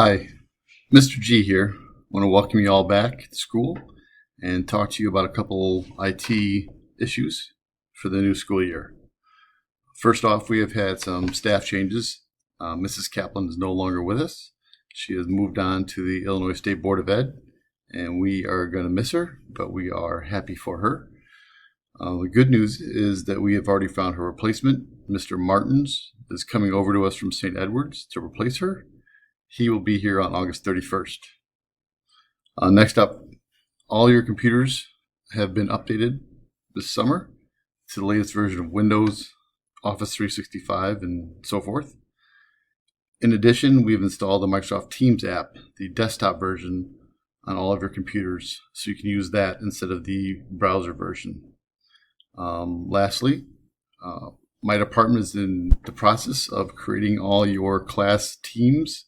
Hi, Mr. G here. I want to welcome you all back to school and talk to you about a couple IT issues for the new school year. First off, we have had some staff changes. Mrs. Kaplan is no longer with us. She has moved on to the Illinois State Board of Ed, and we are going to miss her, but we are happy for her. The good news is that we have already found her replacement. Mr. Martins is coming over to us from St. Edwards to replace her. He will be here on August 31st. Next up, all your computers have been updated this summer to the latest version of Windows, Office 365, and so forth. In addition, we've installed the Microsoft Teams app, the desktop version, on all of your computers, so you can use that instead of the browser version. Lastly, my department is in the process of creating all your class teams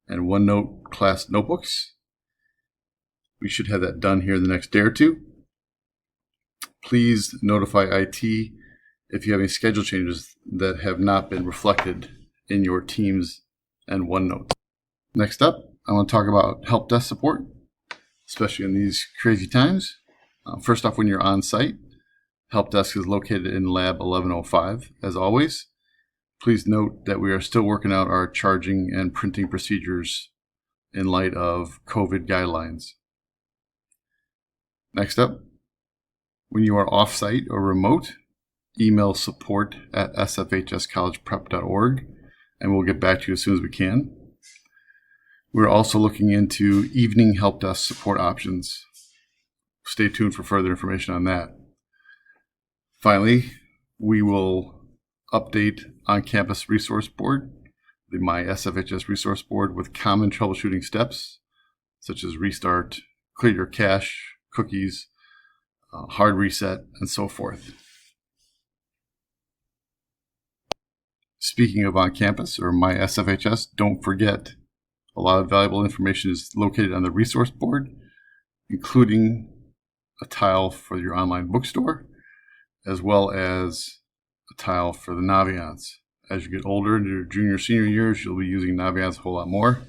and OneNote class notebooks. We should have that done here in the next day or two. Please notify IT if you have any schedule changes that have not been reflected in your Teams and OneNote. Next up, I want to talk about help desk support, especially in these crazy times. First off, when you're on site, help desk is located in lab 1105, as always. Please note that we are still working out our charging and printing procedures in light of COVID guidelines. Next up, when you are off-site or remote, email support@sfhscollegeprep.org and we'll get back to you as soon as we can. We're also looking into evening help desk support options. Stay tuned for further information on that. Finally, we will update on-campus resource board, the My SFHS resource board, with common troubleshooting steps, such as restart, clear your cache, cookies, hard reset, and so forth. Speaking of on-campus or My SFHS, don't forget a lot of valuable information is located on the resource board, including a tile for your online bookstore, as well as a tile for the Naviance. As you get older into your junior, senior years, you'll be using Naviance a whole lot more.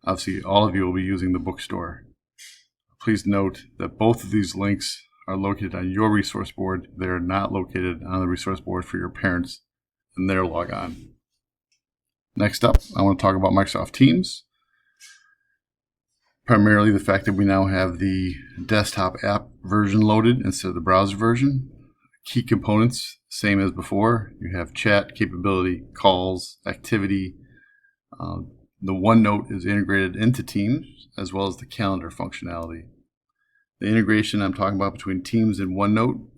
Obviously, all of you will be using the bookstore. Please note that both of these links are located on your resource board. They are not located on the resource board for your parents and their logon. Next up, I want to talk about Microsoft Teams. Primarily the fact that we now have the desktop app version loaded instead of the browser version. Key components, same as before. You have chat capability, calls, activity. The OneNote is integrated into Teams, as well as the calendar functionality. The integration I'm talking about between Teams and OneNote,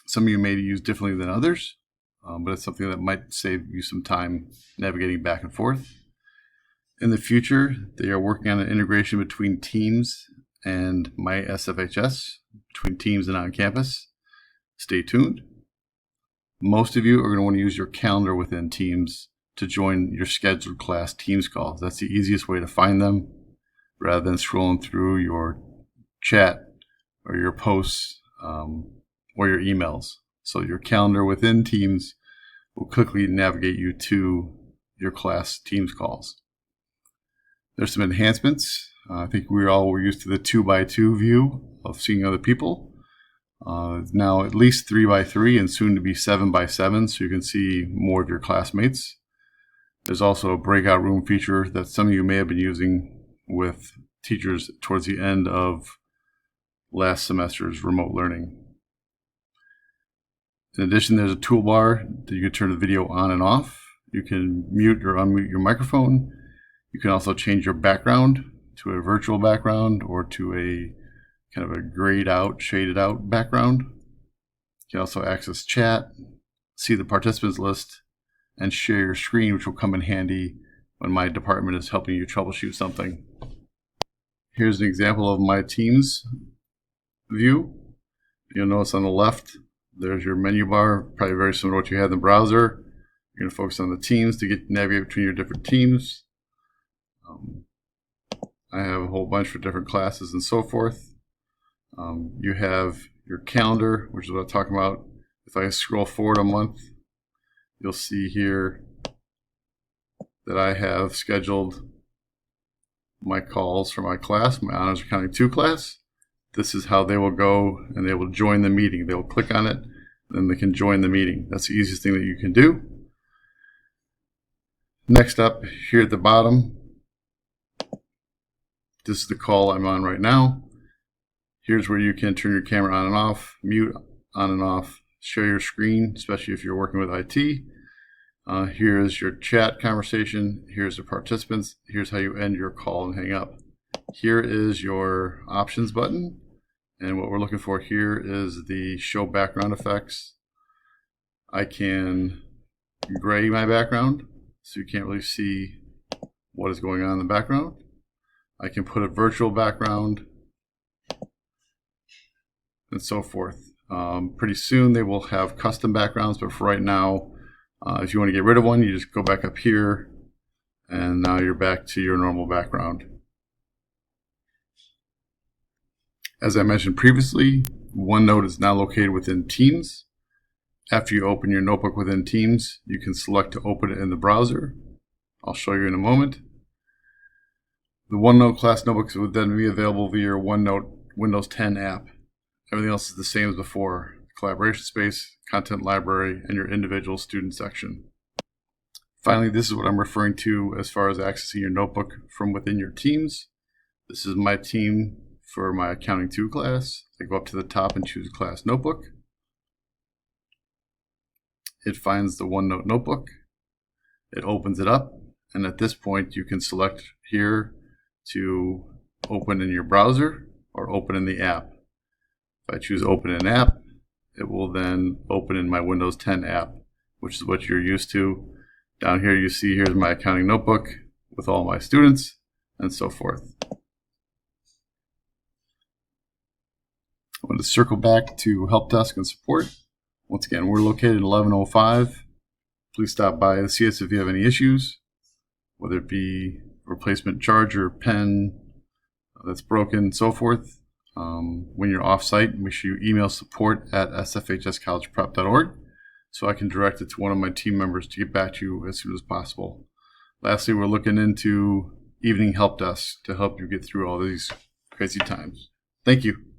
some of you may use differently than others, but it's something that might save you some time navigating back and forth. In the future, they are working on an integration between Teams and My SFHS, between Teams and on campus. Stay tuned. Most of you are going to want to use your calendar within Teams to join your scheduled class Teams calls. That's the easiest way to find them, rather than scrolling through your chat or your posts or your emails. So your calendar within Teams will quickly navigate you to your class Teams calls. There's some enhancements. I think we all were used to the 2x2 view of seeing other people. Now at least 3x3 and soon to be 7x7, so you can see more of your classmates. There's also a breakout room feature that some of you may have been using with teachers towards the end of last semester's remote learning. In addition, there's a toolbar that you can turn the video on and off. You can mute or unmute your microphone. You can also change your background to a virtual background or to a kind of a grayed out, shaded out background. You can also access chat, see the participants list, and share your screen, which will come in handy when my department is helping you troubleshoot something. Here's an example of my Teams view. You'll notice on the left, there's your menu bar, probably very similar to what you had in the browser. You're going to focus on the teams to navigate between your different teams. I have a whole bunch for different classes and so forth. You have your calendar, which is what I'm talking about. If I scroll forward a month, you'll see here that I have scheduled my calls for my class, my Honors Accounting 2 class. This is how they will go, and they will join the meeting. They will click on it, and then they can join the meeting. That's the easiest thing that you can do. Next up, here at the bottom, this is the call I'm on right now. Here's where you can turn your camera on and off, mute on and off, share your screen, especially if you're working with IT. Here's your chat conversation. Here's the participants. Here's how you end your call and hang up. Here is your options button. And what we're looking for here is the show background effects. I can gray my background so you can't really see what is going on in the background. I can put a virtual background and so forth. Pretty soon they will have custom backgrounds, but for right now, if you want to get rid of one, you just go back up here, and now you're back to your normal background. As I mentioned previously, OneNote is now located within Teams. After you open your notebook within Teams, you can select to open it in the browser. I'll show you in a moment. The OneNote class notebooks would then be available via your OneNote Windows 10 app. Everything else is the same as before: collaboration space, content library, and your individual student section. Finally, this is what I'm referring to as far as accessing your notebook from within your Teams. This is my team for my Accounting 2 class. I go up to the top and choose Class Notebook. It finds the OneNote notebook. It opens it up, and at this point you can select here to open in your browser or open in the app. If I choose open in app, it will then open in my Windows 10 app, which is what you're used to. Down here you see here's my accounting notebook with all my students and so forth. I want to circle back to help desk and support. Once again, we're located in 1105. Please stop by and see us if you have any issues, whether it be replacement charger, pen that's broken, so forth. When you're off-site, make sure you email support@sfhscollegeprep.org so I can direct it to one of my team members to get back to you as soon as possible. Lastly, we're looking into evening help desk to help you get through all these crazy times. Thank you.